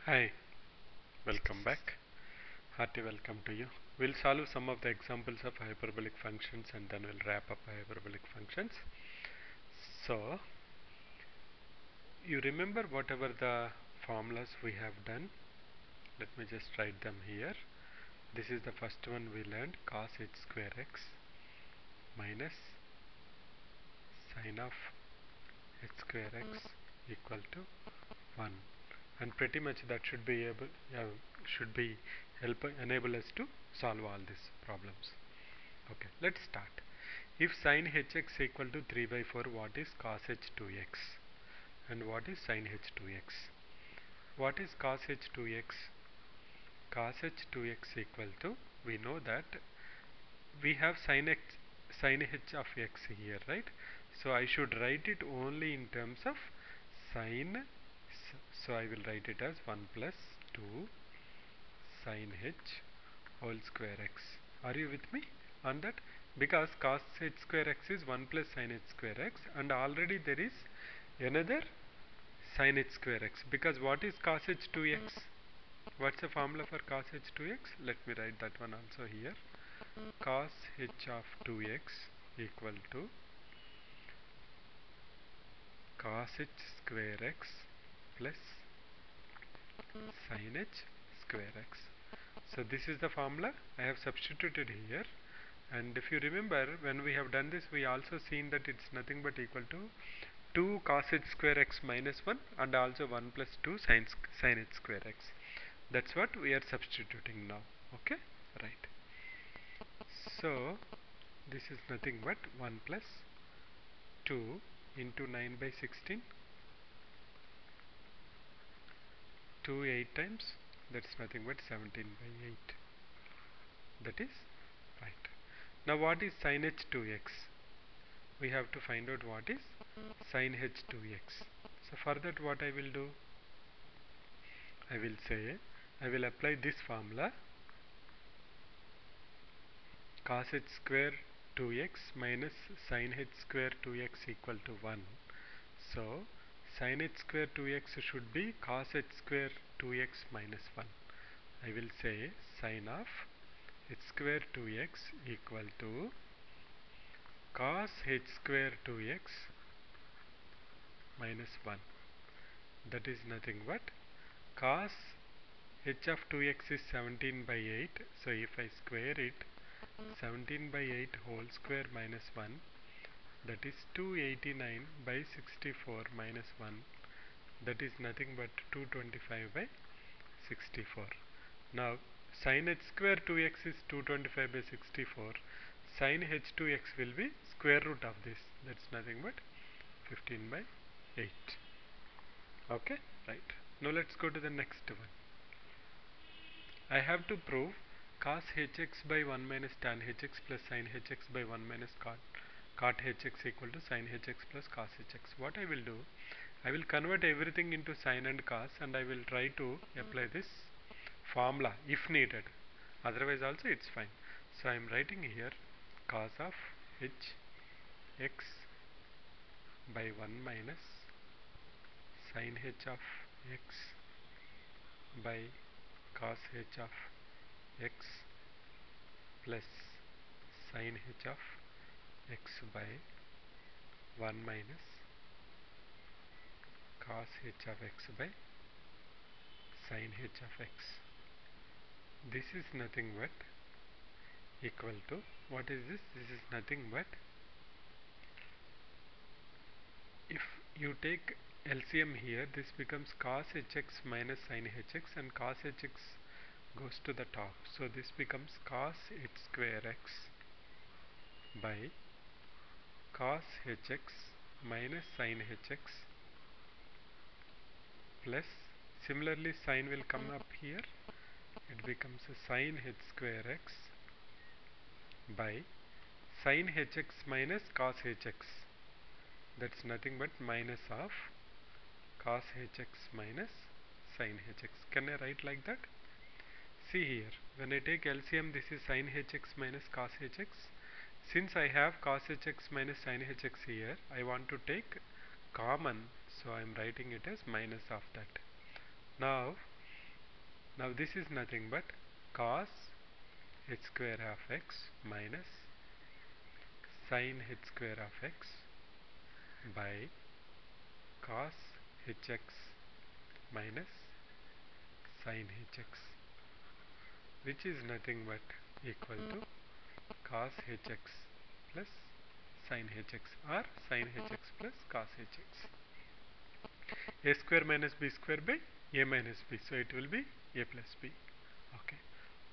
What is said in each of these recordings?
Hi, welcome back. Hearty welcome to you. We'll solve some of the examples of hyperbolic functions and then we'll wrap up hyperbolic functions. So, you remember whatever the formulas we have done? Let me just write them here. This is the first one we learned, cos h square x minus sine of h square x equal to 1. And pretty much that should be able, should be enable us to solve all these problems. Okay, let's start. If sin hx equal to 3 by 4, what is cos h2x? And what is sin h2x? What is cos h2x? Cos h2x equal to, we know that we have sin h of x here, right? So I should write it only in terms of sin. So I will write it as 1 plus 2 sin h whole square x. Are you with me on that? Because cos h square x is 1 plus sin h square x, and already there is another sin h square x. Because what is cos h 2x? What's the formula for cos h 2x? Let me write that one also here. Cos h of 2x equal to cos h square x plus sin h square x. So this is the formula I have substituted here. And if you remember, when we have done this, we also seen that it's nothing but equal to 2 cos h square x minus 1 and also 1 plus 2 sin h square x. That's what we are substituting now. Okay, right. So this is nothing but 1 plus 2 into 9 by 16, 2 8 times, that's nothing but 17 by 8. That is right. Now what is sin h 2x? We have to find out what is sin h 2x. So for that, what I will do, I will say, I will apply this formula, cos h square 2x minus sin h square 2x equal to 1. So sin h square 2x should be cos h square 2x minus 1. I will say sin of h square 2x equal to cos h square 2x minus 1. That is nothing but cos h of 2x is 17 by 8. So if I square it, 17 by 8 whole square minus 1, that is 289 by 64 minus 1. That is nothing but 225 by 64. Now sin h square 2x is 225 by 64. Sin h 2x will be square root of this. That's nothing but 15 by 8. Okay, right. Now let's go to the next one. I have to prove cos hx by 1 minus tan hx plus sin hx by 1 minus cot hx equal to sin hx plus cos hx. What I will do, I will convert everything into sin and cos, and I will try to apply this formula if needed. Otherwise also it's fine. So I am writing here cos of h x by 1 minus sin h of x by cos h of x plus sin h of x by 1 minus cos h of x by sin h of x. This is nothing but equal to, what is this? This is nothing but, if you take LCM here, this becomes cos hx minus sin hx, and cos hx goes to the top. So this becomes cos h square x by cos hx minus sin hx plus, similarly sin will come up here, it becomes a sin h square x by sin hx minus cos hx. That's nothing but minus of cos hx minus sin hx. Can I write like that? See here, when I take LCM, this is sin hx minus cos hx. Since I have cos hx minus sin hx here, I want to take common, so I am writing it as minus of that. Now Now this is nothing but cos h square of x minus sin h square of x by cos hx minus sin hx, which is nothing but equal to cos hx plus sin hx or sin hx plus cos hx. A square minus b square by a minus b, so it will be a plus b. Okay,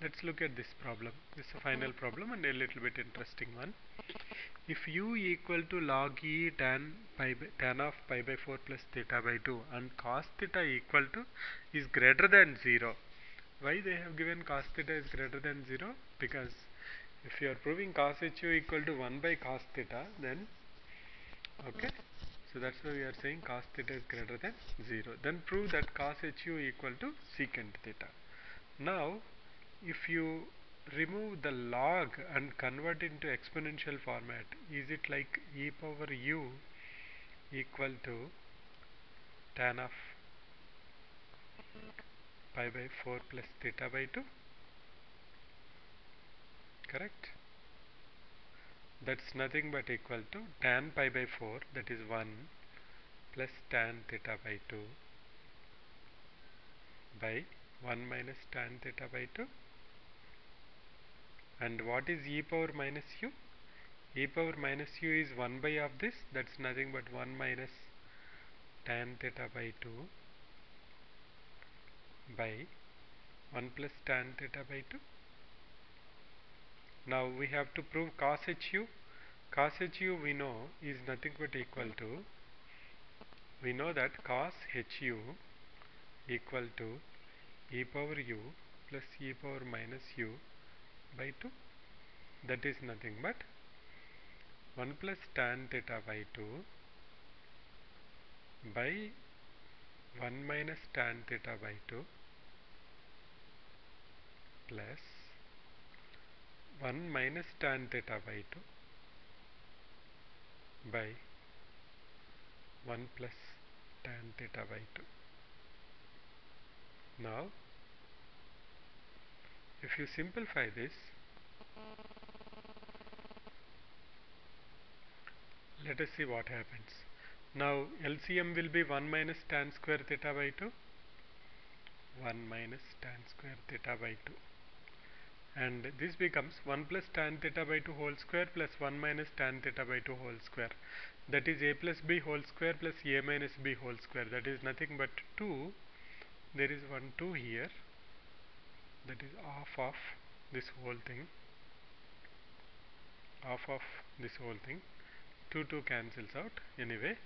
let's look at this problem. This is a final problem and a little bit interesting one. If u equal to log e tan of pi by 4 plus theta by 2 and cos theta equal to is greater than 0. Why they have given cos theta is greater than 0? Because if you are proving cos hu equal to 1 by cos theta, then okay, so that's why we are saying cos theta is greater than 0. Then prove that cos hu equal to secant theta. Now if you remove the log and convert into exponential format, is it like e power u equal to tan of pi by 4 plus theta by 2? Correct? That's nothing but equal to tan pi by 4, that is 1, plus tan theta by 2 by 1 minus tan theta by 2. And what is e power minus u? E power minus u is 1 by of this, that's nothing but 1 minus tan theta by 2 by 1 plus tan theta by 2. Now we have to prove cos hu. Cos hu we know is nothing but equal to, we know that cos hu equal to e power u plus e power minus u by 2. That is nothing but 1 plus tan theta by 2 by 1 minus tan theta by 2 plus 1 minus tan theta by 2 by 1 plus tan theta by 2. Now if you simplify this, let us see what happens. Now LCM will be 1 minus tan square theta by 2, 1 minus tan square theta by 2, and this becomes 1 plus tan theta by 2 whole square plus 1 minus tan theta by 2 whole square, that is a plus b whole square plus a minus b whole square, that is nothing but 2. There is 1 2 here, that is half of this whole thing, half of this whole thing. 2 2 cancels out. Anyway,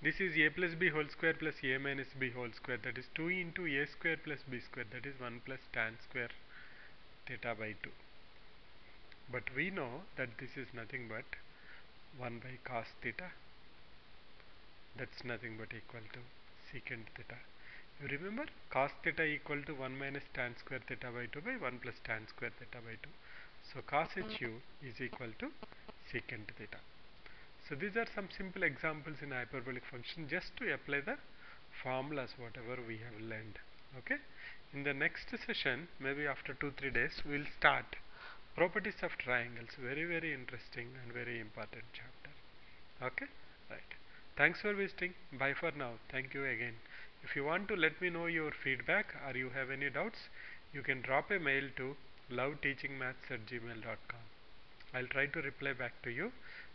this is a plus b whole square plus a minus b whole square, that is 2 into a square plus b square, that is 1 plus tan square theta by 2. But we know that this is nothing but 1 by cos theta, that's nothing but equal to secant theta. You remember cos theta equal to 1 minus tan square theta by 2 by 1 plus tan square theta by 2. So cos hu is equal to secant theta. So these are some simple examples in hyperbolic function just to apply the formulas whatever we have learned. Okay. In the next session, maybe after 2-3 days, we will start properties of triangles. Very interesting and very important chapter. Okay. Right. Thanks for visiting. Bye for now. Thank you again. If you want to let me know your feedback or you have any doubts, you can drop a mail to loveteachingmaths@gmail.com. I'll try to reply back to you.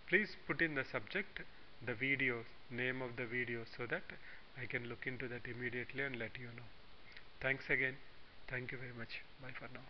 Please put in the subject the video, name of the video, so that I can look into that immediately and let you know. Thanks again. Thank you very much. Bye for now.